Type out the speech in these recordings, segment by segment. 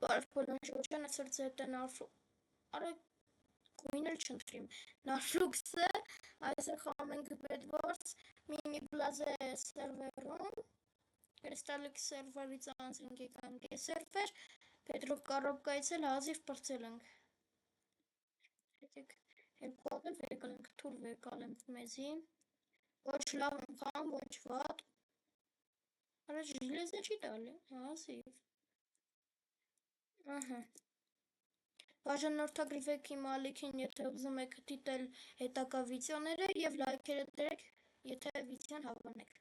Բարև բոլոր շրջան այսօր ձետն արա գույն էլ չընտրիմ նարֆլուքսը այսօր խաղում ենք Bedwars մինի բլազե սերվերում Crystallic սերվերից անցենք եկանք է սերվեր Պետրով կարոբկայից էլ հազիվ պրծել ենք երկու ատել վեկալ ենք թուր վեկալ ենք մեզի ոչ լավ եմ խաղում ոչ վատ արա ժիլեզը չի տալի հազիվ ահա Բաժանորդագրվեք իմ ալիքին, եթե ուզում եք դիտել հետագա վիդեոները և լայքերը դրեք, եթե վիդեոն հավանեք։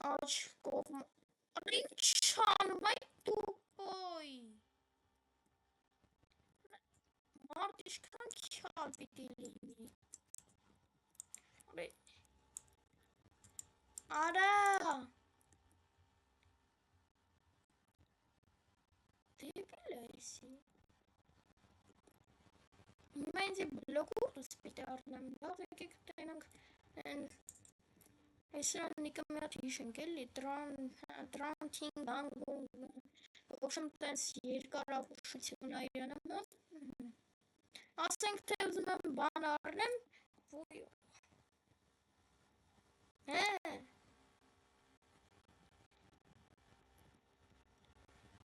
Աչ կողմ... Ինչ չանում, այ տուպոյ։ Մարդ իշքան քյալ պիտի լինի։ Արա։ Դեպիլ է եսի։ Հիմա ինձ բլոկուրս պիտի առնեմ, լավ եկեք տենանք այսրան նիկը մի հատ հիշենք էլի, տրանթին գանգուն, ոքշմ տենց երկար ապուշություն այրանամ, ասենք թե ուզում եմ բան առնեմ, ոյ,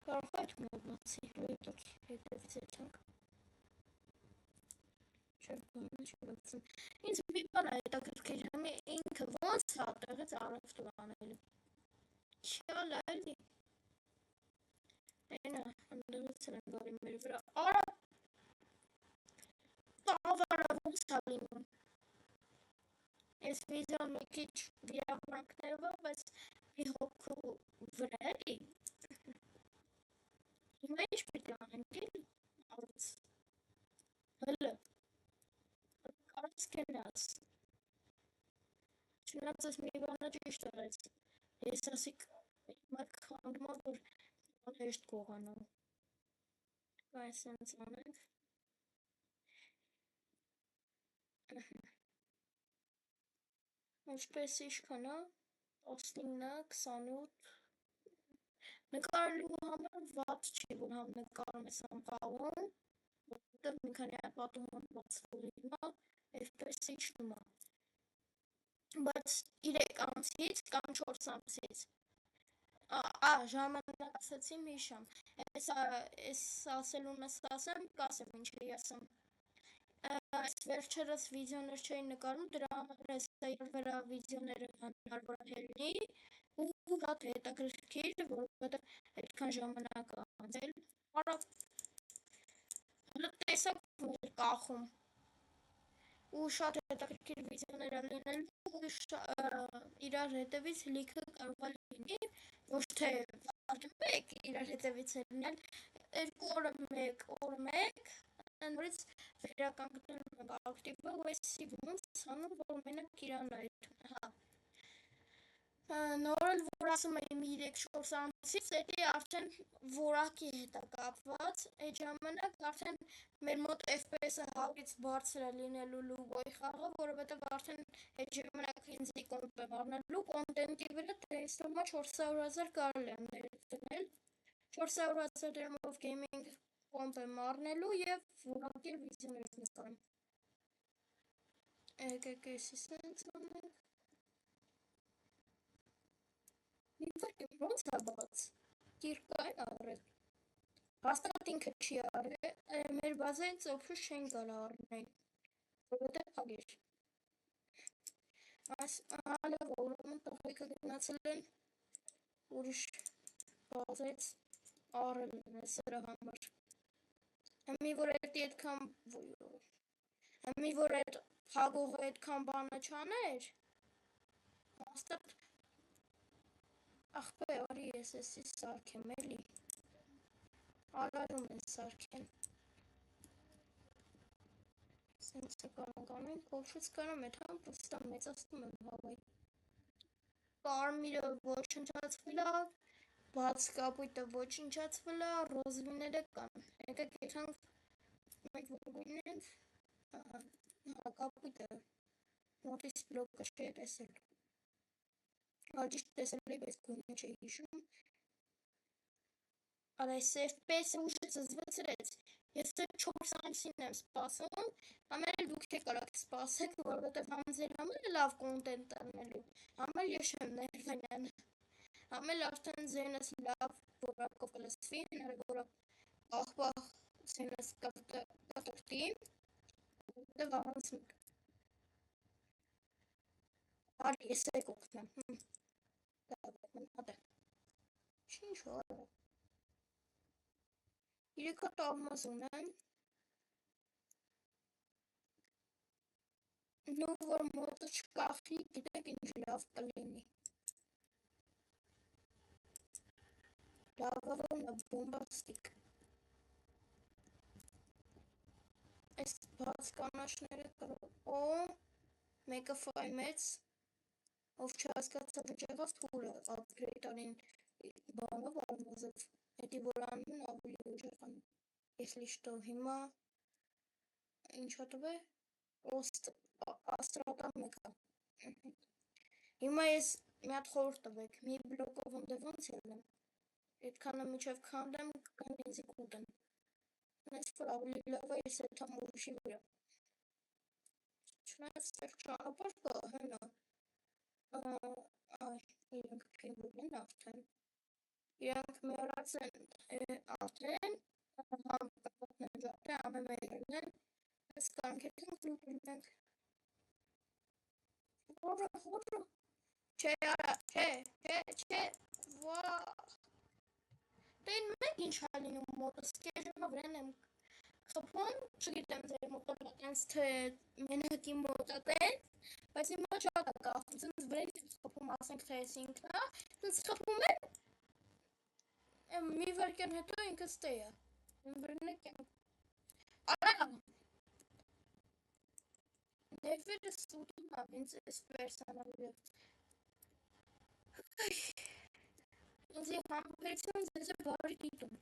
կարող այդ մոտ բացի, լույտոք հետևից եթանք, ինձ մի բան հետաքրքիր համի ինքը ոնց հատեղից առևտուր անելու չյալ այլի ենա ընդրից են բարի մեր վրա արա տավարա ոնց հալինում ես վիդեոն մի քիչ վիրավրանքներով բայց մի հոգու վրա էլի հիմա ինչ պիտի անենք էլի արուց հլը կարած կենաց չնած ես մի բանը ճիշտ արեց ես ասիք մեկ խանդմա որ հեշտ կողանալ այս սենց անենք ինչպես իշքանա 19, 28 նկարելու համար վատ չի որ համ նկարում ես համ խաղում որտեղ մի քանի հատ պատումն բացվող հիմա FPS-ը իջնում է բայց 3 ամսից կամ 4 ամսից ժամանակ ասացիմ հիշամ ես ասելուն ես ասեմ կասեմ ինչ էի ասեմ այս վերջերս վիդեոներ չէի նկարում դրա համար ես վրա վիդեոները հնարավոր հելնի ու հատ հետաքրքիր որովհետև այդքան ժամանակ անցել հլը տեսակ կախում ու շատ հետաքրքիր վիդեոներ լինելու իրար հետևից լիքը կարող է լինի ոչ թե մեկ իրար հետևից է լինել 2 օրը մեկ օր մեկ նորից վերականգնելու ենք ակտիվը ու էսի ոնց անում որ մենակ իրան այդ նորել որ ասում եմ 3-4 ամսից էդի արդեն որակի հետ է կապված այդ ժամանակ արդեն մեր մոտ FPS-ը հավից բարձր է լինելու լուգոյ խաղը որովհետև արդեն այդ ժամանակ ինձի կոմպ եմ առնելու կոնտենտի վրա տեսնումա 400,000 կարել եմ ներդնել 400,000 դրամով գեյմինգ կոմպ եմ առնելու և որակի վիդեոներ նկարեմ եկեք էսի սենց անենք մի վարկեմ ոնց է բաց կիրկային առել հաստատ ինքը չի առել մեր բազայից օփուշ չեն գալ առնեին որովհետև հագեր այս լավ ուրեմն տղայքը գնացել են ուրիշ բազայից առել են սրա համար հմի որ էդի այդքան հմի որ էդ հագողը այդքան բանը չաներ հաստատ աղբե արի ես էսի սարքեմ էլի արարում են սարքեն սենց է կարանկանին կողշուց կարամ էդ համ պստա մեծաստում եմ հավայ կարմիրը ոչնչացվել է բաց կապույտը ոչնչացվել է ռոզվիները կան եկեք եթանք մեկ որգույնենք կապույտը մոտից բլոկը չի տեսել Հաջիշտ տեսել էի, բայց գույնը չէի հիշում։ Արա այս FPS-ը ուժը զզվեցրեց, ես այդ 4 ամսին եմ սպասում, ամեն էլ դուք կարաք սպասեք, որովհետև համ ձեր համար լավ կոնտենտ տնելու, համ էլ ես չեմ ներվենան, համ էլ արդեն ձերնս լավ որակով կլսվի, հնարավոր աղբաղ ձերնս կտրտի, որովհետև առանց մեկ։ Արի, ես է կողնեմ, հատե, ինչ որ է։ 3 հատ ալմազ ունեմ, նու որ մոտը չկախի, գիտեք ինչ լավ կլինի։ Լավավորն է բոմբաստիկ։ Այս բաց կանաշները կրով, մեկը ֆայմեց, ով չհասկացա վճեղավ թուրը ապգրեյդ արին բանով ալմազով, հետի որ անուն ավելի ուժեղան, если что, հիմա ինչա տվե, աստրատա մեկա, հիմա ես մի հատ խորհուրդ տվեք, մի բլոկով ընդև ոնց ելնեմ, այդքանը միջև քանդեմ, կգան ինձի կուտեն, նես որ ավելի լավ է ես այդ համ ուրիշի վրա, չնայած ստեղ ճանապարհ կա, հենա, այ, իրենք փինգուն են արդեն, իրենք մեռած են արդեն, համ կպոտն են ժապտե, ամեն մերել են, ես կանքետ ենք լուպինենք, հորը, չէ արա, չէ, վա, դեն մենք ինչ հալինում մոտս, կեժմա վրեն եմ խպում, չգիտեմ ձեր մոտատենց թե մենակի մոտատեն, բայց հիմա շատ է կախում, ծնց վրեն խպում, ասենք թե ես ինքնա, ծնց խպում են, մի վարկյան հետո ինքս տեյա, վրեն եք եմ, արա, ներվերը սուտում ավ, ինձ ես պերսանալը, ինձի համբերություն ձեզ է բարի դիտում,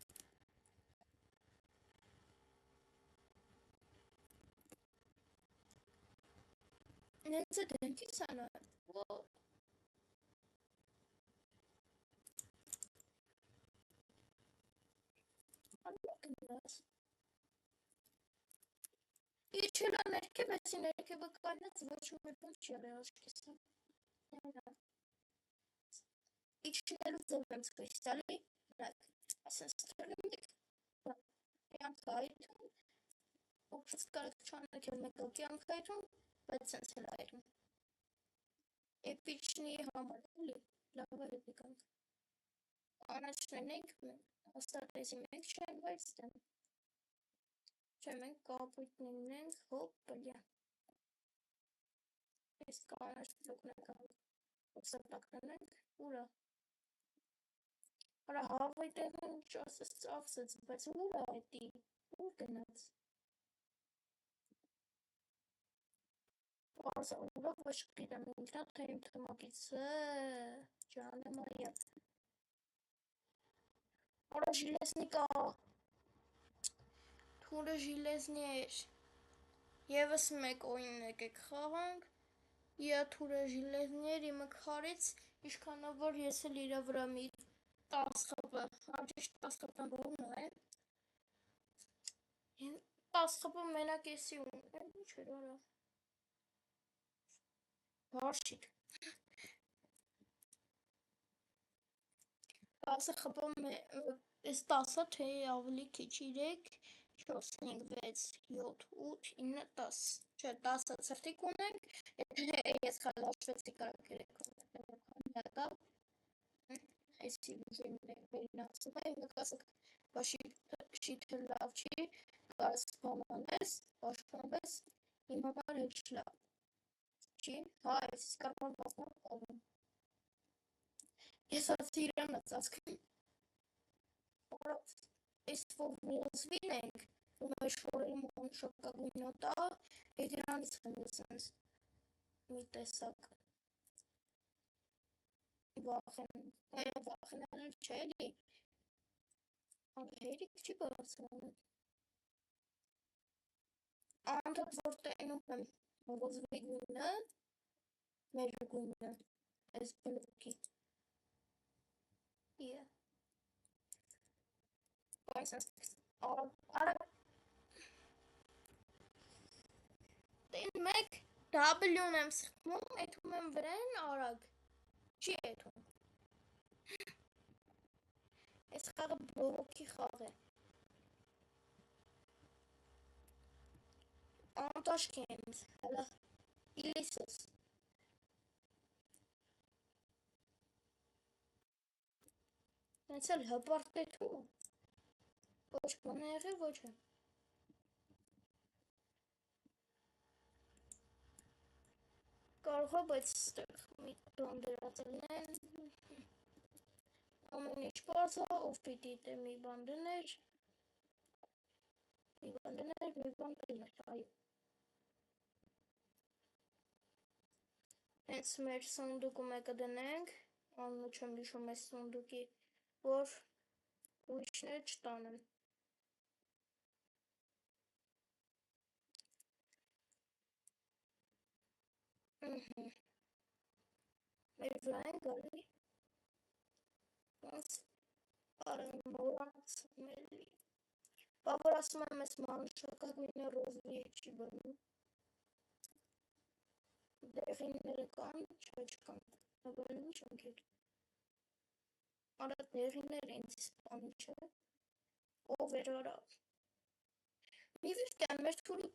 ինձ է դենքի սանա, իչելա ներքև էսի ներքևը կանած ոչ մի բան չի ալի աշկեսը, իչնելու ձև եմ սկրիստալի, ասեն ստրլում եք, կյանք այդում, ոքշուց կարեք չանեք էլ մեկ կյանք այդում, բայց սենց էլ այդում, էպիչնի համար էլի, լավ է հետի կանք, անաչնեն ենք, աստատեսի մենք չենք, բայց դեմ, չէ մենք կապույտն ենք, հոպ, բլյա, ես կանաչ բլոկն ենք, սրտակն ենք, ուրա, արա հավայ տեղն չասես ծավսեց, բայց ուրա հետի, ուր գնաց, Պարզա ուրա ոչ գիտեմ ինքնա թե իմ թմակիցը, ջանը մայա, արա ժիլեսնի կա, թուրը ժիլեսնի էր, եվս մեկ օյին եկեք խաղանք, իա թուրը ժիլեսնի էր իմը քարից, իշքանով որ ես էլ իրա վրա մի 10 խպը, հաջիշտ 10 խպն որն է, 10 խպը մենակ եսի ունի, ինչ էր արա, բարշիկ, 10 խպը, ես 10-ը թե ավելի քիչ 3, 4, 5, 6, 7, 8, 9, 10, չէ 10-ը ծրտիկ ունենք, ես խալաշվեցի կարակ երեկ այսի վերին ասում է, մեկ ասակ, շիթը լավ չի, կարս պամանես, պաշպանվես, իմ համար էլ չլավ, չի, հա, ես իսկարման բասնան պալում, ես ասի իրան ածածքն, ես որ ոզվին ենք, ու մեր շորել մոն շոկագույնոտա, հետ իրանից եմ եսանց, մի տեսակ, վախենալել չէ էլի, հերիք չի բարձրանում, անդադ որ տենում եմ ոզվի գույնը, մեր գույնը, այս բլոկի։ Yeah. Այս արա դեն մեկ W-ն եմ սխմում, էթում եմ վրան արագ, չի էթում։ Այս խաղը բլոկի խաղ է։ Անտաշք եմ ինձ, հələ իլիսս։ Հենց էլ հպարտ էթում։ Ոչ բան է եղել, ոչ է։ Կարող է, բայց ստեղ մի բան դրած լինեն, ամեն ինչ պարզ է, ով պիտի դե մի բան դներ, մի բան դներ, այո։ Հենց մեր սնդուկը մեկը դնենք, անունը չեմ հիշում այս սնդուկի, որ ուրիշները չտանեն։ Մեր վրա են գալի, ոնց արամորացմելի։ Բաբր ասում եմ ես մանուշակագույնը ռոզվի է չի բնում։ Դեղինները կան, չէ չկան, նվերն ինչ ընքեր։ Արա դեղիններ ինձ սպանի չէ, ով էր արա։ Մի վիրտյան մեր թուրի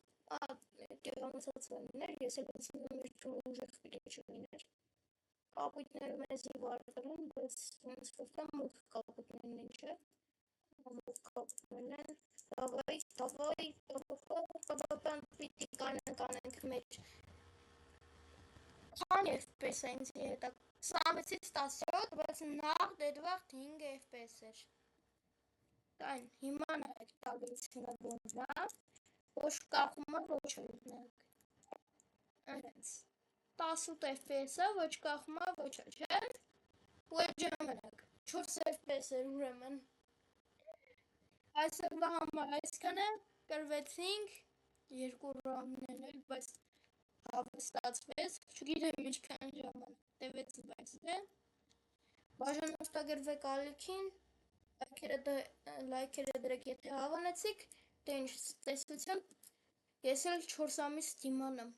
տեղանացած վայններ, ես էլ ասում եմ մեր թուրը ուժեղ պիտի չլիներ։ Կապույտները մեզի վարդր են, բայց ոնց որ կա մուխ կապույտներն ինչ է, մուխ կապույտներն են, davay, պիտի կանենք մեր քան FPS է ինձ հետա 26-ից 17, բայց նախ դեդվաղ 5 FPS էր։ Կայն, հիմա նայեք տալից հնագոնվա, ոչ կախումը ոչ էինք։ Այնց, 18 FPS-ը, ոչ կախումը ոչ է, չէ։ Ու է ժամանակ, 4 FPS էր ուրեմն։ Այսօրվա համար այսքան է, կրվեցինք, 2 ռաունդներ էլ, բայց հավստացվեց, չգիտեմ ինչքան ժամանակ տևեց, բայց դե բաժանորդագրվեք ալիքին, լայքերը դրեք, եթե հավանեցիք, դե ինչ տեսության, ես էլ 4 ամիս դիմանամ։